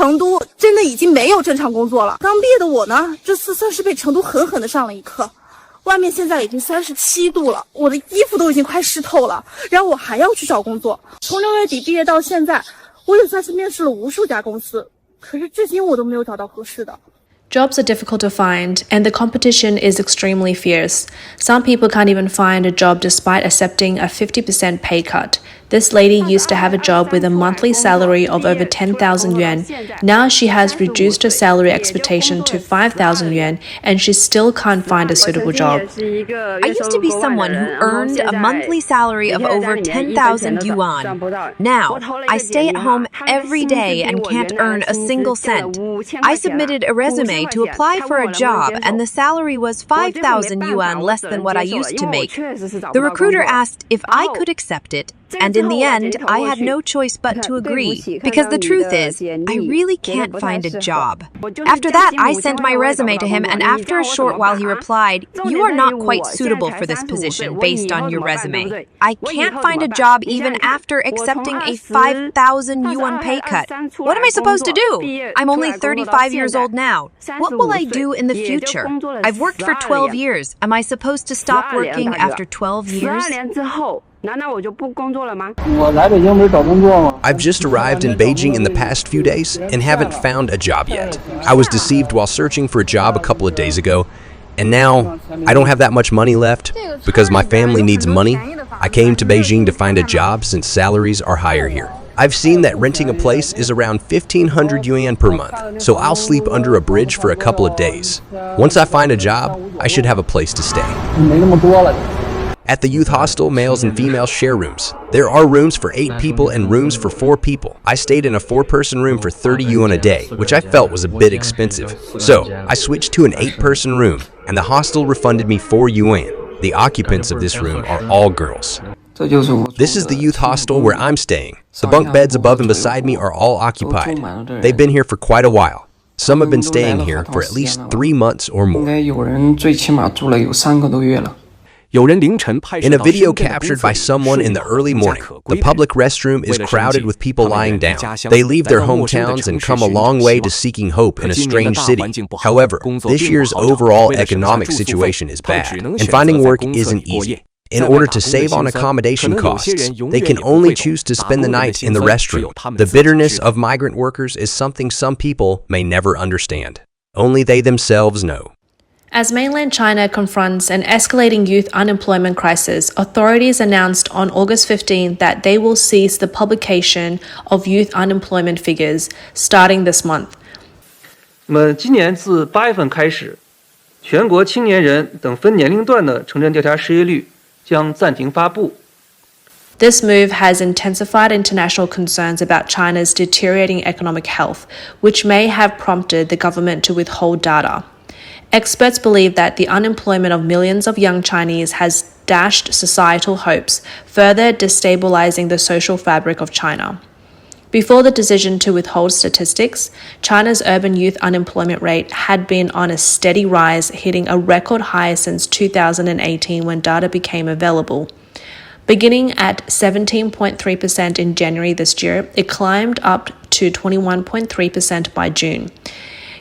成都真的已经没有正常工作了。刚毕业的我呢，这次算是被成都狠狠的上了一课。外面现在已经37度了，我的衣服都已经快湿透了，然后我还要去找工作。从6月底毕业到现在，我也算是面试了无数家公司，可是至今我都没有找到合适的。Jobs are difficult to find, and the competition is extremely fierce. Some people can't even find a job despite accepting a 50% pay cut. This lady used to have a job with a monthly salary of over 10,000 yuan. Now she has reduced her salary expectation to 5,000 yuan, and she still can't find a suitable job. I used to be someone who earned a monthly salary of over 10,000 yuan. Now, I stay at home every day and can't earn a single cent. I submitted a resume to apply for a job, and the salary was 5,000 yuan less than what I used to make. The recruiter asked if I could accept it, and in the end, I had no choice but to agree, because the truth is, I really can't find a job. After that, I sent my resume to him, and after a short while he replied, "You are not quite suitable for this position based on your resume. I can't find a job even after accepting a 5,000 yuan pay cut. What am I supposed to do? I'm only 35 years old now. What will I do in the future? I've worked for 12 years. Am I supposed to stop working after 12 years?" I've just arrived in Beijing in the past few days and haven't found a job yet. I was deceived while searching for a job a couple of days ago, and now I don't have that much money left because my family needs money. I came to Beijing to find a job since salaries are higher here. I've seen that renting a place is around 1,500 yuan per month, so I'll sleep under a bridge for a couple of days. Once I find a job, I should have a place to stay. At the youth hostel, males and females share rooms. There are rooms for 8 people and rooms for 4 people. I stayed in a 4-person room for 30 yuan a day, which I felt was a bit expensive. So, I switched to an 8-person room, and the hostel refunded me 4 yuan. The occupants of this room are all girls. This is the youth hostel where I'm staying. The bunk beds above and beside me are all occupied. They've been here for quite a while. Some have been staying here for at least 3 months or more. In a video captured by someone in the early morning, the public restroom is crowded with people lying down. They leave their hometowns and come a long way to seeking hope in a strange city. However, this year's overall economic situation is bad, and finding work isn't easy. In order to save on accommodation costs, they can only choose to spend the night in the restroom. The bitterness of migrant workers is something some people may never understand. Only they themselves know. As mainland China confronts an escalating youth unemployment crisis, authorities announced on August 15 that they will cease the publication of youth unemployment figures starting this month. 那么今年自8月份开始，全国青年人等分年龄段的城镇调查失业率将暂停发布。 This move has intensified international concerns about China's deteriorating economic health, which may have prompted the government to withhold data. Experts believe that the unemployment of millions of young Chinese has dashed societal hopes, further destabilizing the social fabric of China. Before the decision to withhold statistics, China's urban youth unemployment rate had been on a steady rise, hitting a record high since 2018 when data became available. Beginning at 17.3% in January this year, it climbed up to 21.3% by June.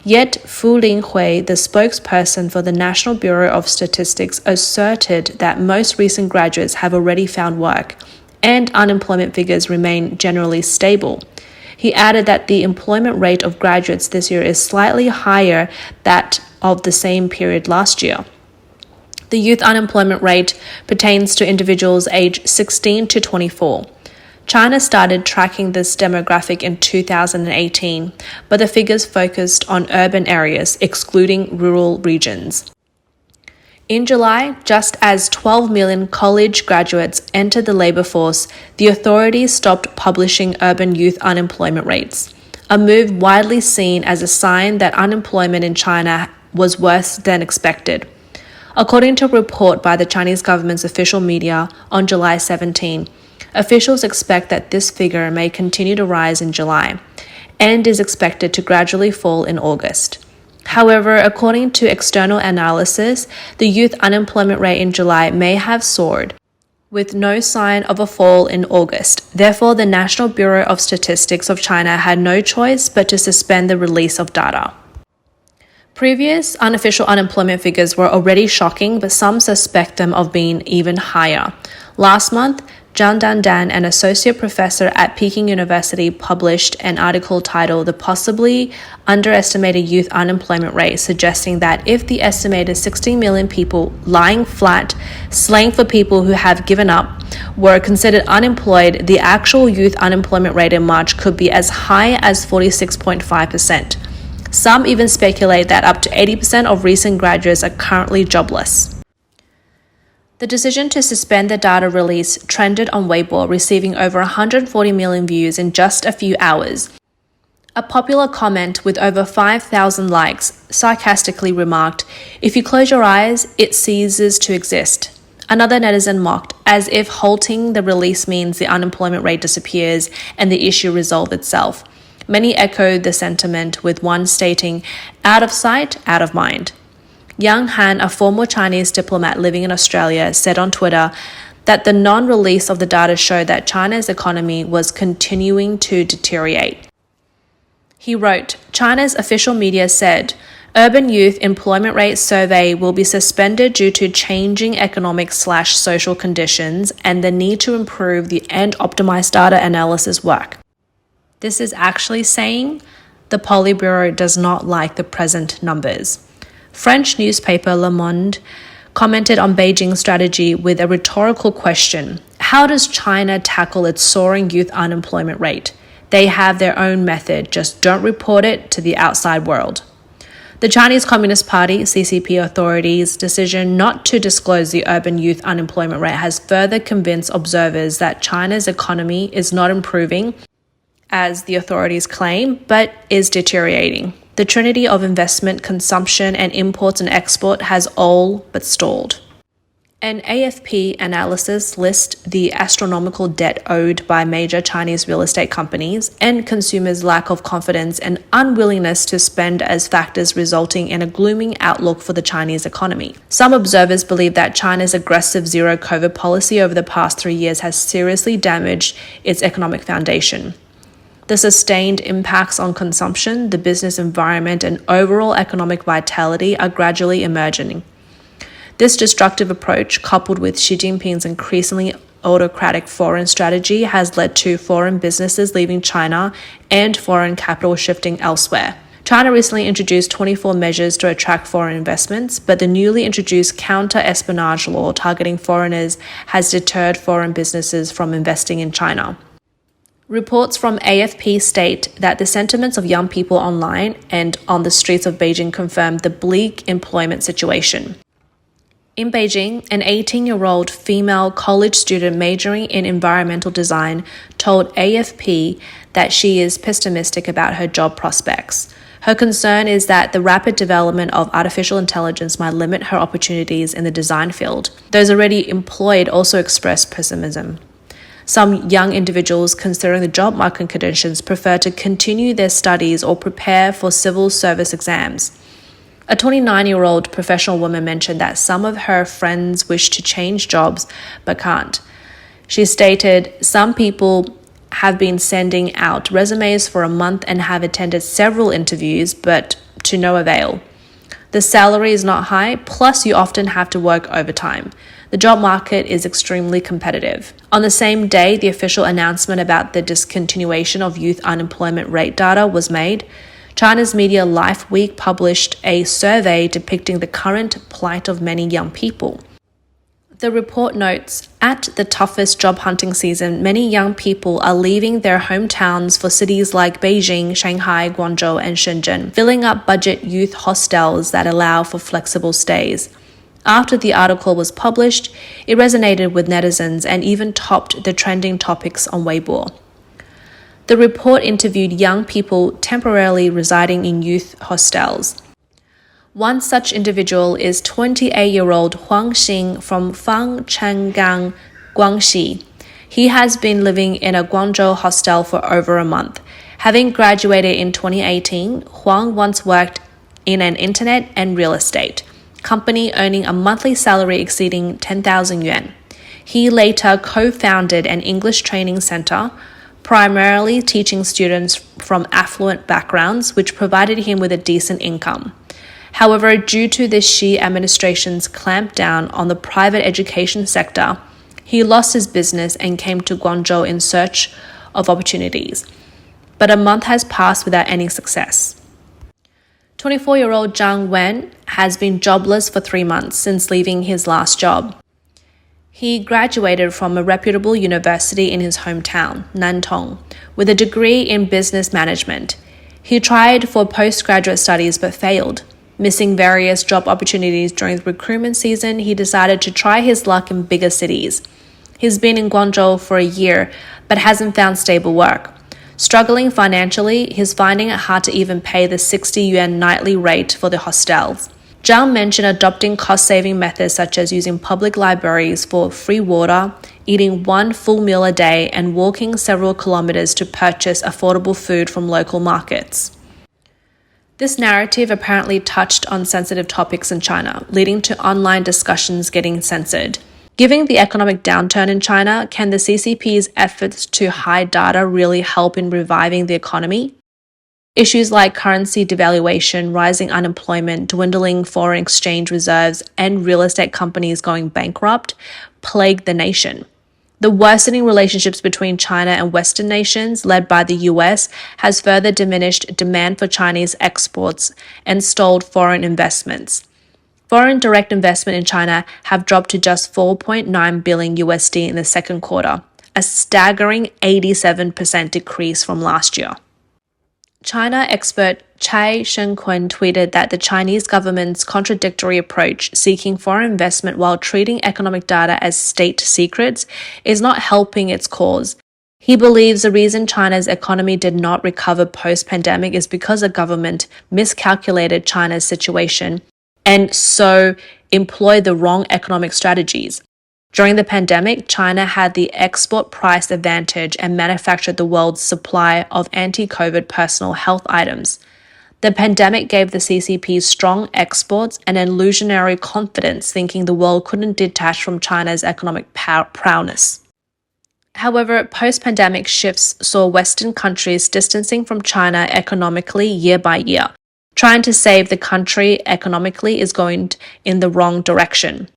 Yet Fu Linghui, the spokesperson for the National Bureau of Statistics, asserted that most recent graduates have already found work, and unemployment figures remain generally stable. He added that the employment rate of graduates this year is slightly higher than that of the same period last year. The youth unemployment rate pertains to individuals aged 16 to 24. China started tracking this demographic in 2018, but the figures focused on urban areas, excluding rural regions. In July, just as 12 million college graduates entered the labor force, the authorities stopped publishing urban youth unemployment rates, a move widely seen as a sign that unemployment in China was worse than expected. According to a report by the Chinese government's official media on July 17, officials expect that this figure may continue to rise in July and is expected to gradually fall in August. However, according to external analysis, the youth unemployment rate in July may have soared. with no sign of a fall in August. Therefore, the National Bureau of Statistics of China had no choice but to suspend the release of data. Previous unofficial unemployment figures were already shocking, but some suspect them of being even higher. Last month, Zhang Dandan, an associate professor at Peking University, published an article titled "The Possibly Underestimated Youth Unemployment Rate," suggesting that if the estimated 60 million people lying flat, slang for people who have given up, were considered unemployed, the actual youth unemployment rate in March could be as high as 46.5%. Some even speculate that up to 80% of recent graduates are currently jobless. The decision to suspend the data release trended on Weibo, receiving over 140 million views in just a few hours. A popular comment with over 5,000 likes sarcastically remarked, "If you close your eyes, it ceases to exist." Another netizen mocked, as if halting the release means the unemployment rate disappears and the issue resolves itself. Many echoed the sentiment, with one stating, "Out of sight, out of mind." Yang Han, a former Chinese diplomat living in Australia, said on Twitter that the non-release of the data showed that China's economy was continuing to deteriorate. He wrote, "China's official media said, urban youth employment rate survey will be suspended due to changing economic/social conditions and the need to improve the and optimize data analysis work." This is actually saying the Politburo does not like the present numbers. French newspaper Le Monde commented on Beijing's strategy with a rhetorical question. How does China tackle its soaring youth unemployment rate? They have their own method, just don't report it to the outside world. The Chinese Communist Party, CCP authorities' decision not to disclose the urban youth unemployment rate has further convinced observers that China's economy is not improving, as the authorities claim, but is deteriorating. The trinity of investment, consumption, and imports and export has all but stalled. An AFP analysis lists the astronomical debt owed by major Chinese real estate companies and consumers' lack of confidence and unwillingness to spend as factors resulting in a glooming outlook for the Chinese economy. Some observers believe that China's aggressive zero-COVID policy over the past 3 years has seriously damaged its economic foundation. The sustained impacts on consumption, the business environment, and overall economic vitality are gradually emerging. This destructive approach, coupled with Xi Jinping's increasingly autocratic foreign strategy, has led to foreign businesses leaving China and foreign capital shifting elsewhere. China recently introduced 24 measures to attract foreign investments, but the newly introduced counter-espionage law targeting foreigners has deterred foreign businesses from investing in China. Reports from AFP state that the sentiments of young people online and on the streets of Beijing confirm the bleak employment situation. In Beijing, an 18-year-old female college student majoring in environmental design told AFP that she is pessimistic about her job prospects. Her concern is that the rapid development of artificial intelligence might limit her opportunities in the design field. Those already employed also expressed pessimism. Some young individuals, considering the job market conditions, prefer to continue their studies or prepare for civil service exams. A 29-year-old professional woman mentioned that some of her friends wish to change jobs but can't. She stated, "Some people have been sending out resumes for a month and have attended several interviews, but to no avail. The salary is not high, plus you often have to work overtime. The job market is extremely competitive." On the same day, the official announcement about the discontinuation of youth unemployment rate data was made. China's media Life Week published a survey depicting the current plight of many young people. The report notes, at the toughest job hunting season, many young people are leaving their hometowns for cities like Beijing, Shanghai, Guangzhou, and Shenzhen, filling up budget youth hostels that allow for flexible stays. After the article was published, it resonated with netizens and even topped the trending topics on Weibo. The report interviewed young people temporarily residing in youth hostels. One such individual is 28-year-old Huang Xing from Fangchenggang, Guangxi. He has been living in a Guangzhou hostel for over a month. Having graduated in 2018, Huang once worked in an internet and real estate company earning a monthly salary exceeding 10,000 yuan. He later co-founded an English training center, primarily teaching students from affluent backgrounds, which provided him with a decent income. However, due to the Xi administration's clampdown on the private education sector, he lost his business and came to Guangzhou in search of opportunities. But a month has passed without any success. 24-year-old Zhang Wen has been jobless for 3 months since leaving his last job. He graduated from a reputable university in his hometown, Nantong, with a degree in business management. He tried for postgraduate studies but failed. Missing various job opportunities during the recruitment season, he decided to try his luck in bigger cities. He's been in Guangzhou for a year but hasn't found stable work. Struggling financially, he's finding it hard to even pay the 60 yuan nightly rate for the hostels. Zhang mentioned adopting cost-saving methods such as using public libraries for free water, eating 1 full meal a day, and walking several kilometers to purchase affordable food from local markets. This narrative apparently touched on sensitive topics in China, leading to online discussions getting censored. Given the economic downturn in China, can the CCP's efforts to hide data really help in reviving the economy? Issues like currency devaluation, rising unemployment, dwindling foreign exchange reserves, and real estate companies going bankrupt plague the nation. The worsening relationships between China and Western nations, led by the US, has further diminished demand for Chinese exports and stalled foreign investments. Foreign direct investment in China have dropped to just 4.9 billion USD in the second quarter, a staggering 87% decrease from last year. China expert Chai Shenkun tweeted that the Chinese government's contradictory approach, seeking foreign investment while treating economic data as state secrets, is not helping its cause. He believes the reason China's economy did not recover post-pandemic is because the government miscalculated China's situation and so employed the wrong economic strategies. During the pandemic, China had the export price advantage and manufactured the world's supply of anti-COVID personal health items. The pandemic gave the CCP strong exports and illusionary confidence, thinking the world couldn't detach from China's economic prowess. However, post-pandemic shifts saw Western countries distancing from China economically year by year. Trying to save the country economically is going in the wrong direction.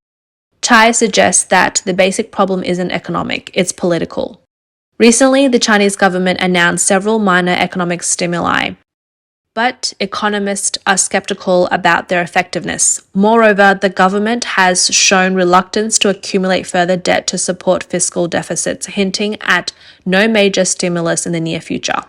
Chai suggests that the basic problem isn't economic, it's political. Recently, the Chinese government announced several minor economic stimuli, but economists are skeptical about their effectiveness. Moreover, the government has shown reluctance to accumulate further debt to support fiscal deficits, hinting at no major stimulus in the near future.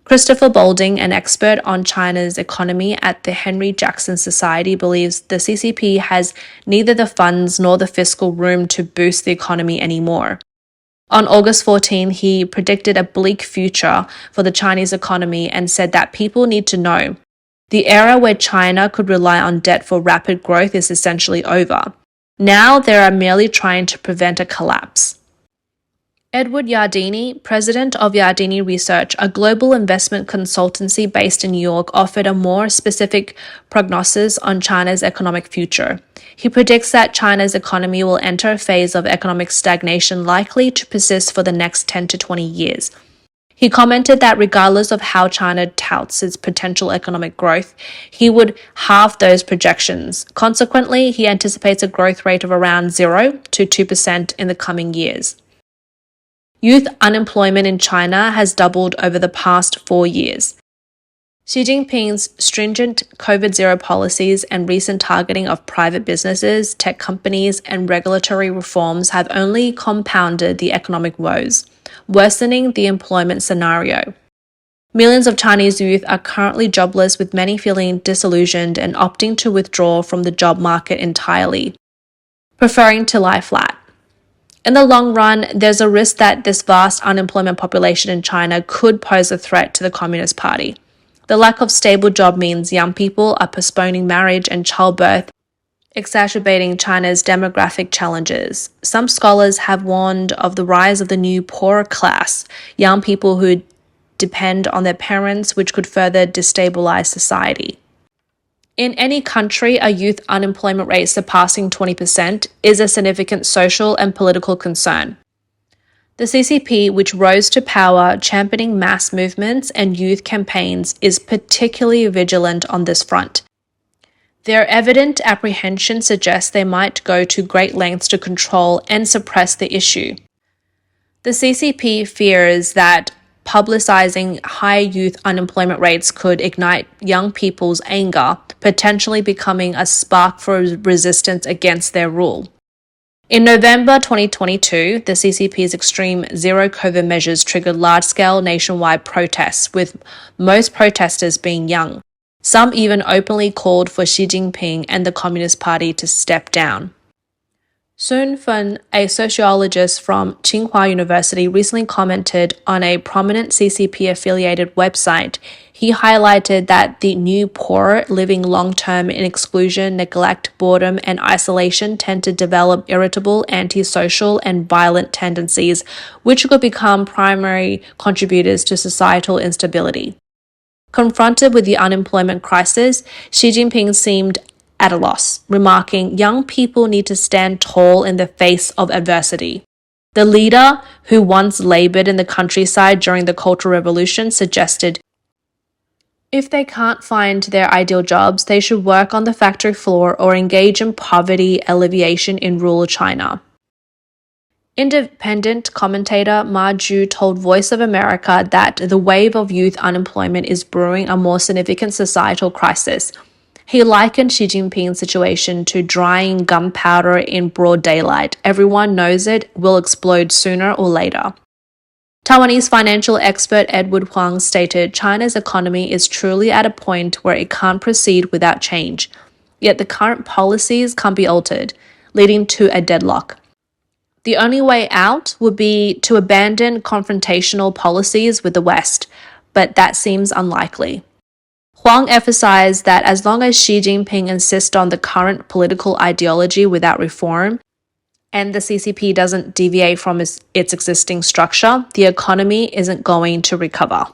Christopher Boulding, an expert on China's economy at the Henry Jackson Society, believes the CCP has neither the funds nor the fiscal room to boost the economy anymore. On August 14, he predicted a bleak future for the Chinese economy and said that people need to know the era where China could rely on debt for rapid growth is essentially over. Now they are merely trying to prevent a collapse. Edward Yardeni, president of Yardeni Research, a global investment consultancy based in New York, offered a more specific prognosis on China's economic future. He predicts that China's economy will enter a phase of economic stagnation likely to persist for the next 10 to 20 years. He commented that regardless of how China touts its potential economic growth, he would halve those projections. Consequently, he anticipates a growth rate of around 0 to 2% in the coming years. Youth unemployment in China has doubled over the past 4 years. Xi Jinping's stringent COVID-0 policies and recent targeting of private businesses, tech companies, and regulatory reforms have only compounded the economic woes, worsening the employment scenario. Millions of Chinese youth are currently jobless, with many feeling disillusioned and opting to withdraw from the job market entirely, preferring to lie flat. In the long run, there's a risk that this vast unemployment population in China could pose a threat to the Communist Party. The lack of stable job means young people are postponing marriage and childbirth, exacerbating China's demographic challenges. Some scholars have warned of the rise of the new poor class, young people who depend on their parents, which could further destabilize society. In any country, a youth unemployment rate surpassing 20% is a significant social and political concern. The CCP, which rose to power championing mass movements and youth campaigns, is particularly vigilant on this front. Their evident apprehension suggests they might go to great lengths to control and suppress the issue. The CCP fears that publicizing high youth unemployment rates could ignite young people's anger, potentially becoming a spark for resistance against their rule. In November 2022, the CCP's extreme zero-COVID measures triggered large-scale nationwide protests, with most protesters being young. Some even openly called for Xi Jinping and the Communist Party to step down. Sun Fen, a sociologist from Tsinghua University, recently commented on a prominent CCP-affiliated website. He highlighted that the new poor living long-term in exclusion, neglect, boredom, and isolation tend to develop irritable, antisocial, and violent tendencies, which could become primary contributors to societal instability. Confronted with the unemployment crisis, Xi Jinping seemed at a loss, remarking, "Young people need to stand tall in the face of adversity." The leader, who once labored in the countryside during the Cultural Revolution, suggested if they can't find their ideal jobs, they should work on the factory floor or engage in poverty alleviation in rural China. Independent commentator Ma Ju told Voice of America that the wave of youth unemployment is brewing a more significant societal crisis. He likened Xi Jinping's situation to drying gunpowder in broad daylight. Everyone knows it will explode sooner or later. Taiwanese financial expert Edward Huang stated China's economy is truly at a point where it can't proceed without change, yet the current policies can't be altered, leading to a deadlock. The only way out would be to abandon confrontational policies with the West, but that seems unlikely. Huang emphasized that as long as Xi Jinping insists on the current political ideology without reform, and the CCP doesn't deviate from its existing structure, the economy isn't going to recover.